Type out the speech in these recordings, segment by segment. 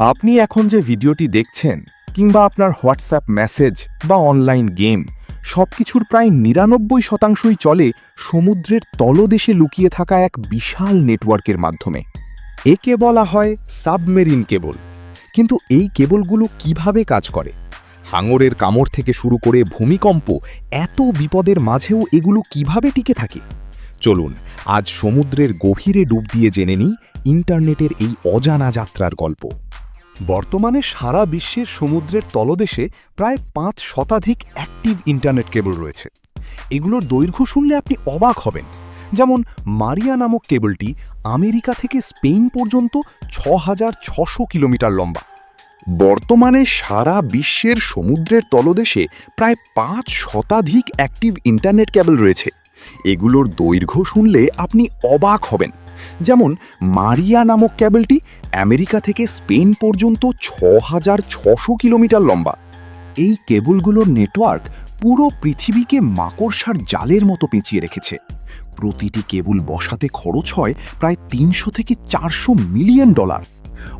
আপনি এখন যে ভিডিওটি দেখছেন কিংবা আপনার হোয়াটসঅ্যাপ মেসেজ বা অনলাইন গেম সবকিছুর প্রায় ৯৯%ই চলে সমুদ্রের তলদেশে লুকিয়ে থাকা এক বিশাল নেটওয়ার্কের মাধ্যমে। একে বলা হয় সাবমেরিন কেবল। কিন্তু এই কেবলগুলো কিভাবে কাজ করে? হাঙরের কামড় থেকে শুরু করে ভূমিকম্প, এত বিপদের মাঝেও এগুলো কিভাবে টিকে থাকে? চলুন আজ সমুদ্রের গভীরে ডুব দিয়ে জেনে নিই ইন্টারনেটের এই অজানা যাত্রার গল্প। বর্তমানে সারা বিশ্বের সমুদ্রের তলদেশে প্রায় ৫ শতাধিক অ্যাক্টিভ ইন্টারনেট কেবল রয়েছে। এগুলোর দৈর্ঘ্য শুনলে আপনি অবাক হবেন। যেমন মারিয়া নামক কেবলটি আমেরিকা থেকে স্পেন পর্যন্ত ৬,৬০০ কিলোমিটার লম্বা। বর্তমানে সারা বিশ্বের সমুদ্রের তলদেশে প্রায় ৫ শতাধিক অ্যাক্টিভ ইন্টারনেট কেবল রয়েছে। এগুলোর দৈর্ঘ্য শুনলে আপনি অবাক হবেন। যেমন মারিয়া নামক কেবলটি আমেরিকা থেকে স্পেন পর্যন্ত ৬,৬০০ কিলোমিটার লম্বা। এই কেবলগুলোর নেটওয়ার্ক পুরো পৃথিবীকে মাকড়সার জালের মতো পেঁচিয়ে রেখেছে। প্রতিটি কেবল বসাতে খরচ হয় প্রায় ৩০০ থেকে ৪০০ মিলিয়ন ডলার।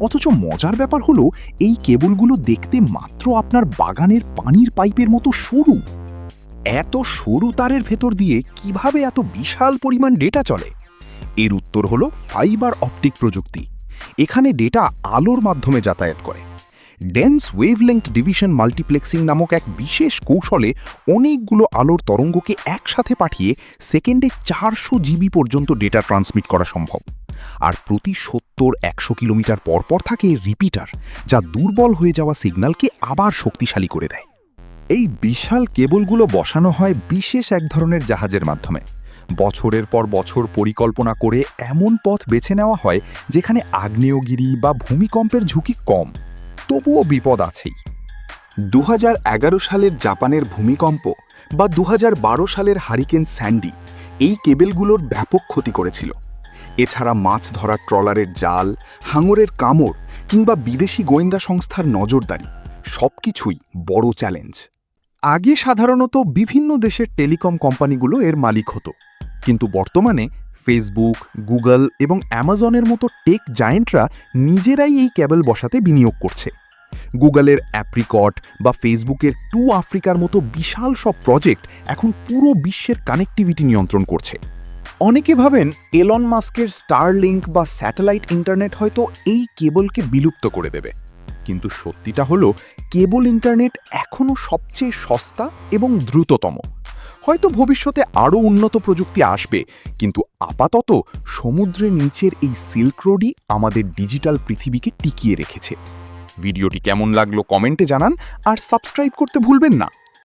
অথচ মজার ব্যাপার হলো এই কেবলগুলো দেখতে মাত্র আপনার বাগানের পানির পাইপের মতো সরু। এত সরু তারের ভেতর দিয়ে কিভাবে এত বিশাল পরিমাণ ডেটা চলে? এর উত্তর হলো ফাইবার অপটিক প্রযুক্তি। এখানে ডেটা আলোর মাধ্যমে যাতায়াত করে। ডেন্স ওয়েভলেংথ ডিভিশন মাল্টিপ্লেক্সিং নামক এক বিশেষ কৌশলে অনেকগুলো আলোর তরঙ্গকে একসাথে পাঠিয়ে সেকেন্ডে ৪০০ জিবি পর্যন্ত ডেটা ট্রান্সমিট করা সম্ভব। আর প্রতি ৭০-১০০ কিলোমিটার পর থাকে রিপিটার, যা দুর্বল হয়ে যাওয়া সিগন্যালকে আবার শক্তিশালী করে দেয়। এই বিশাল কেবলগুলো বসানো হয় বিশেষ এক ধরনের জাহাজের মাধ্যমে। বছরের পর বছর পরিকল্পনা করে এমন পথ বেছে নেওয়া হয় যেখানে আগ্নেয়গিরি বা ভূমিকম্পের ঝুঁকি কম। তবুও বিপদ আছেই। ২০১১ সালের জাপানের ভূমিকম্প বা ২০১২ সালের হারিকেন স্যান্ডি এই কেবলগুলোর ব্যাপক ক্ষতি করেছিল। এছাড়া মাছ ধরার ট্রলারের জাল, হাঙরের কামড় কিংবা বিদেশি গোয়েন্দা সংস্থার নজরদারি সবকিছুই বড় চ্যালেঞ্জ। আগে সাধারণত বিভিন্ন দেশের টেলিকম কোম্পানিগুলো এর মালিক হতো, কিন্তু বর্তমানে ফেসবুক, গুগল এবং অ্যামাজনের মতো টেক জায়েন্টরা নিজেরাই এই কেবল বসাতে বিনিয়োগ করছে। গুগলের অ্যাপ্রিকট বা ফেসবুকের টু আফ্রিকার মতো বিশাল সব প্রজেক্ট এখন পুরো বিশ্বের কানেক্টিভিটি নিয়ন্ত্রণ করছে। অনেকে ভাবেন এলন মাস্কের স্টারলিংক বা স্যাটেলাইট ইন্টারনেট হয়তো এই কেবলকে বিলুপ্ত করে দেবে। কিন্তু সত্যিটা হলো কেবল ইন্টারনেট এখনও সবচেয়ে সস্তা এবং দ্রুততম। হয়তো ভবিষ্যতে আরও উন্নত প্রযুক্তি আসবে, কিন্তু আপাতত সমুদ্রের নিচের এই সিল্ক রোডই আমাদের ডিজিটাল পৃথিবীকে টিকিয়ে রেখেছে। ভিডিওটি কেমন লাগলো কমেন্টে জানান আর সাবস্ক্রাইব করতে ভুলবেন না।